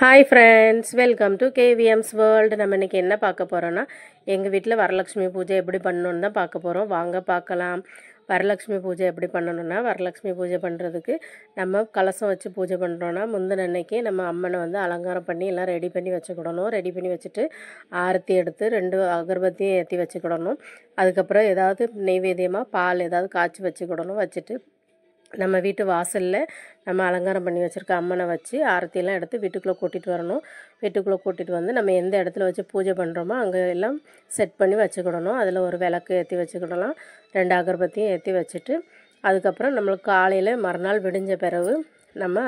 Hi friends, welcome to கேவிஎம்ஸ் world. நம்ம இன்றைக்கி என்ன பார்க்க போகிறோன்னா, எங்கள் வீட்டில் வரலட்சுமி பூஜை எப்படி பண்ணணுன்னு தான் பார்க்க போகிறோம். வாங்க பார்க்கலாம். வரலட்சுமி பூஜை எப்படி பண்ணணுன்னா, வரலட்சுமி பூஜை பண்ணுறதுக்கு நம்ம கலசம் வச்சு பூஜை பண்ணுறோன்னா, முந்தின அன்னைக்கு நம்ம அம்மனை வந்து அலங்காரம் பண்ணி எல்லாம் ரெடி பண்ணி வச்சுக்கிடணும். ரெடி பண்ணி வச்சுட்டு ஆரத்தி எடுத்து 2 அகர்பத்தியும் ஏற்றி வச்சுக்கிடணும். அதுக்கப்புறம் ஏதாவது நெய்வேத்தியமாக பால் ஏதாவது காய்ச்சி வச்சுக்கிடணும். வச்சுட்டு நம்ம வீட்டு வாசலில் நம்ம அலங்காரம் பண்ணி வச்சுருக்க அம்மனை வச்சு ஆரத்தியெல்லாம் எடுத்து வீட்டுக்குள்ளே கூட்டிகிட்டு வரணும். வீட்டுக்குள்ளே கூட்டிகிட்டு வந்து நம்ம எந்த இடத்துல வச்சு பூஜை பண்ணுறோமோ அங்கே எல்லாம் செட் பண்ணி வச்சுக்கிடணும். அதில் ஒரு விளக்கு ஏற்றி வச்சுக்கிடலாம். 2 அகர்பத்தியும் ஏற்றி வச்சுட்டு அதுக்கப்புறம் நம்மளுக்கு காலையில் மறுநாள் விடிஞ்ச பிறகு நம்ம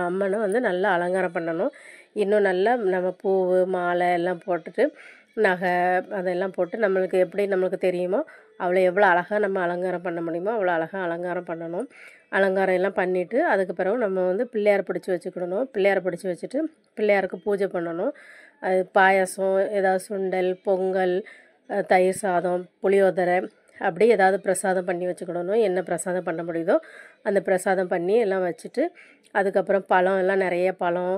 அம்மனை வந்து நல்லா அலங்காரம் பண்ணணும். இன்னும் நல்லா நம்ம பூ மாலை எல்லாம் போட்டுட்டு நகை அதெல்லாம் போட்டு நம்மளுக்கு எப்படி நம்மளுக்கு தெரியுமோ அவ்வளோ எவ்வளோ அழகாக நம்ம அலங்காரம் பண்ண முடியுமோ அவ்வளோ அழகாக அலங்காரம் பண்ணணும். அலங்காரம் எல்லாம் பண்ணிவிட்டு அதுக்கு பிறகு நம்ம வந்து பிள்ளையாரை பிடிச்சி வச்சுக்கிடணும். பிள்ளையாரை பிடிச்சி வச்சுட்டு பிள்ளையாருக்கு பூஜை பண்ணணும். அது பாயாசம், ஏதாவது சுண்டல், பொங்கல், தயிர் சாதம், புளியோதரை அப்படி ஏதாவது பிரசாதம் பண்ணி வச்சுக்கிடணும். என்ன பிரசாதம் பண்ண முடியுதோ அந்த பிரசாதம் பண்ணி எல்லாம் வச்சுட்டு அதுக்கப்புறம் பழம் எல்லாம் நிறைய பழம்,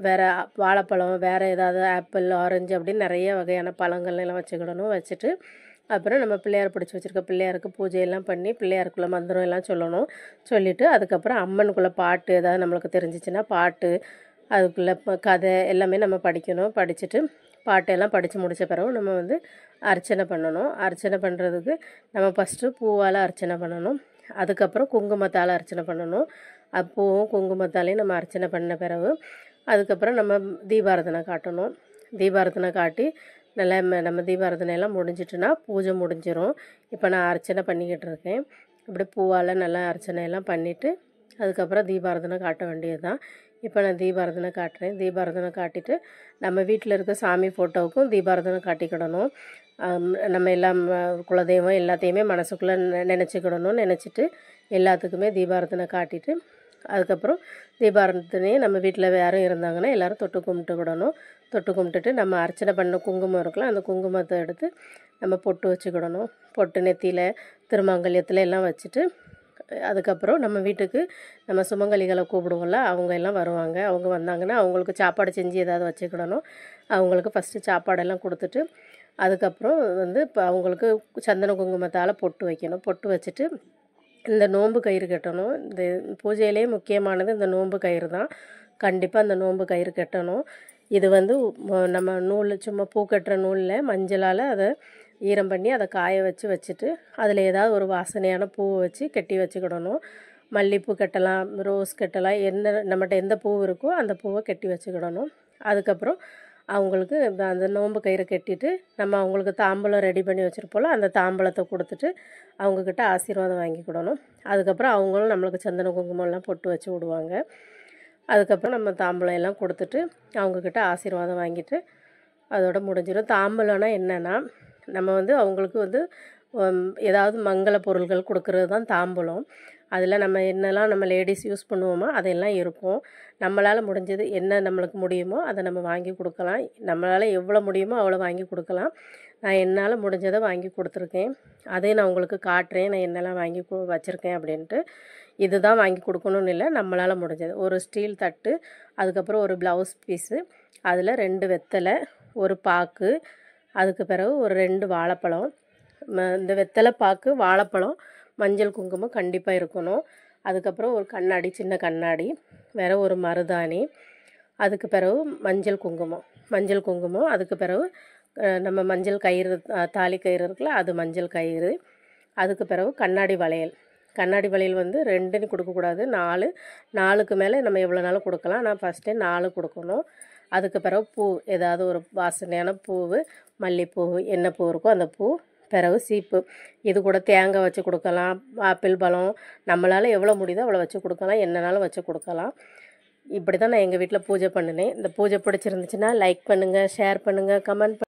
வேறு வாழைப்பழம், வேறு ஏதாவது ஆப்பிள், ஆரஞ்சு அப்படின்னு நிறைய வகையான பழங்கள் எல்லாம் வச்சுக்கிடணும். வச்சுட்டு அப்புறம் நம்ம பிள்ளையார் பிடிச்சி வச்சுருக்க பிள்ளையாருக்கு பூஜையெல்லாம் பண்ணி பிள்ளையாருக்குள்ளே மந்திரம் எல்லாம் சொல்லணும். சொல்லிவிட்டு அதுக்கப்புறம் அம்மனுக்குள்ளே பாட்டு ஏதாவது நம்மளுக்கு தெரிஞ்சிச்சுன்னா பாட்டு, அதுக்குள்ளே கதை எல்லாமே நம்ம படிக்கணும். படிச்சுட்டு பாட்டெல்லாம் படித்து முடித்த பிறகு நம்ம வந்து அர்ச்சனை பண்ணணும். அர்ச்சனை பண்ணுறதுக்கு நம்ம ஃபஸ்ட்டு பூவால் அர்ச்சனை பண்ணணும். அதுக்கப்புறம் குங்குமத்தால் அர்ச்சனை பண்ணணும். பூவும் குங்குமத்தாலையும் நம்ம அர்ச்சனை பண்ண பிறகு அதுக்கப்புறம் நம்ம தீபாராதனை காட்டணும். தீபாராதனை காட்டி நல்லா நம்ம தீபாராதனை எல்லாம் முடிஞ்சிட்டுனா பூஜை முடிஞ்சிடும். இப்போ நான் அர்ச்சனை பண்ணிக்கிட்டு இருக்கேன். இப்படி பூவால் நல்லா அர்ச்சனை எல்லாம் பண்ணிவிட்டு அதுக்கப்புறம் தீபாராதனை காட்ட வேண்டியது தான். இப்போ நான் தீபாராதனை காட்டுறேன். தீபாராதனை காட்டிட்டு நம்ம வீட்டில் இருக்க சாமி ஃபோட்டோவுக்கும் தீபாராதனை காட்டிக்கிடணும். நம்ம எல்லாம் குலதெய்வம் எல்லாத்தையுமே மனசுக்குள்ளே நினச்சிக்கிடணும். நினச்சிட்டு எல்லாத்துக்குமே தீபாராதனை காட்டிட்டு அதுக்கப்புறம் தீபாராதனையே நம்ம வீட்டில் யாரும் இருந்தாங்கன்னா எல்லோரும் தொட்டு கும்பிட்டுக்கிடணும். தொட்டு கும்பிட்டுட்டு நம்ம அர்ச்சனை பண்ண குங்குமம் இருக்கலாம், அந்த குங்குமத்தை எடுத்து நம்ம பொட்டு வச்சுக்கிடணும். பொட்டு நெத்தியில் திருமங்கல்யத்தில் எல்லாம் வச்சுட்டு அதுக்கப்புறம் நம்ம வீட்டுக்கு நம்ம சுமங்கலிகளை கூப்பிடுவோம்ல, அவங்க எல்லாம் வருவாங்க. அவங்க வந்தாங்கன்னா அவங்களுக்கு சாப்பாடு செஞ்சு ஏதாவது வச்சுக்கிடணும். அவங்களுக்கு ஃபஸ்ட்டு சாப்பாடெல்லாம் கொடுத்துட்டு அதுக்கப்புறம் வந்து இப்போ அவங்களுக்கு சந்தன குங்குமத்தால் பொட்டு வைக்கணும். பொட்டு வச்சுட்டு இந்த நோன்பு கயிறு கட்டணும். இந்த பூஜையிலே முக்கியமானது இந்த நோன்பு கயிறு தான். கண்டிப்பாக அந்த நோன்பு கயிறு கட்டணும். இது வந்து நம்ம நூல் சும்மா பூ கட்டுற நூலில் மஞ்சளால் அதை ஈரம் பண்ணி அதை காய வச்சுட்டு அதில் ஏதாவது ஒரு வாசனையான பூவை வச்சு கட்டி வச்சுக்கிடணும். மல்லிகைப்பூ கட்டலாம், ரோஸ் கட்டலாம், நம்மகிட்ட எந்த பூ இருக்கோ அந்த பூவை கட்டி வச்சுக்கிடணும். அதுக்கப்புறம் அவங்களுக்கு அந்த நோன்பு கயிறை கட்டிட்டு நம்ம அவங்களுக்கு தாம்பூலம் ரெடி பண்ணி வச்சுருப்போம்ல, அந்த தாம்பூலத்தை கொடுத்துட்டு அவங்கக்கிட்ட ஆசீர்வாதம் வாங்கிக்கிடணும். அதுக்கப்புறம் அவங்களும் நம்மளுக்கு சந்தன குங்குமம்லாம் பொட்டு வச்சு விடுவாங்க. அதுக்கப்புறம் நம்ம தாம்பூலம் எல்லாம் கொடுத்துட்டு அவங்கக்கிட்ட ஆசீர்வாதம் வாங்கிட்டு அதோட முடிஞ்சிடும். தாம்பூலம்னா என்னென்னா, நம்ம வந்து அவங்களுக்கு வந்து ஏதாவது மங்கள பொருள்கள் கொடுக்கறது தான் தாம்பூலம். அதில் நம்ம என்னெல்லாம் நம்ம லேடிஸ் யூஸ் பண்ணுவோமோ அதெல்லாம் இருக்கும். நம்மளால் முடிஞ்சது என்ன நம்மளுக்கு முடியுமோ அதை நம்ம வாங்கி கொடுக்கலாம். நம்மளால் எவ்வளோ முடியுமோ அவ்வளோ வாங்கி கொடுக்கலாம். நான் என்னால் முடிஞ்சதை வாங்கி கொடுத்துருக்கேன். அதையும் நான் உங்களுக்கு காட்டுறேன், நான் என்னெல்லாம் வாங்கி வச்சுருக்கேன் அப்படின்ட்டு. இதுதான் வாங்கி கொடுக்கணும்னு இல்லை, நம்மளால் முடிஞ்சது. ஒரு ஸ்டீல் தட்டு, அதுக்கப்புறம் ஒரு ப்ளவுஸ் பீஸு, அதில் 2 வெத்தலை, ஒரு பாக்கு, அதுக்கு பிறகு ஒரு 2 வாழைப்பழம். இந்த வெத்தலை, பாக்கு, வாழைப்பழம், மஞ்சள் குங்குமம் கண்டிப்பாக இருக்கணும். அதுக்கப்புறம் ஒரு கண்ணாடி, சின்ன கண்ணாடி, வேறு ஒரு மருதாணி, அதுக்கு பிறகு மஞ்சள் குங்குமம், அதுக்கு பிறகு நம்ம மஞ்சள் கயிறு, தாலி கயிறு இருக்குல்ல, அது மஞ்சள் கயிறு, அதுக்கு பிறகு கண்ணாடி வளையல் வந்து 2ன்னு கொடுக்கக்கூடாது, 4க்கு மேலே நம்ம எவ்வளோ நாளும் கொடுக்கலாம். நான் ஃபஸ்ட்டே 4 கொடுக்கணும். அதுக்கு பிறகு பூ, ஏதாவது ஒரு வாசனையான பூவு, மல்லிகைப்பூ, என்ன பூ இருக்கோ அந்த பூ, பிறகு சீப்பு, இது கூட தேங்காய் வச்சு கொடுக்கலாம், ஆப்பிள் பழம், நம்மளால் எவ்வளோ முடியுதோ அவ்வளோ வச்சு கொடுக்கலாம், என்னனாலும் வச்சு கொடுக்கலாம். இப்படி தான் நான் எங்கள் வீட்டில் பூஜை பண்ணினேன். இந்த பூஜை பிடிச்சிருந்துச்சுன்னா லைக் பண்ணுங்கள், ஷேர் பண்ணுங்கள், கமெண்ட்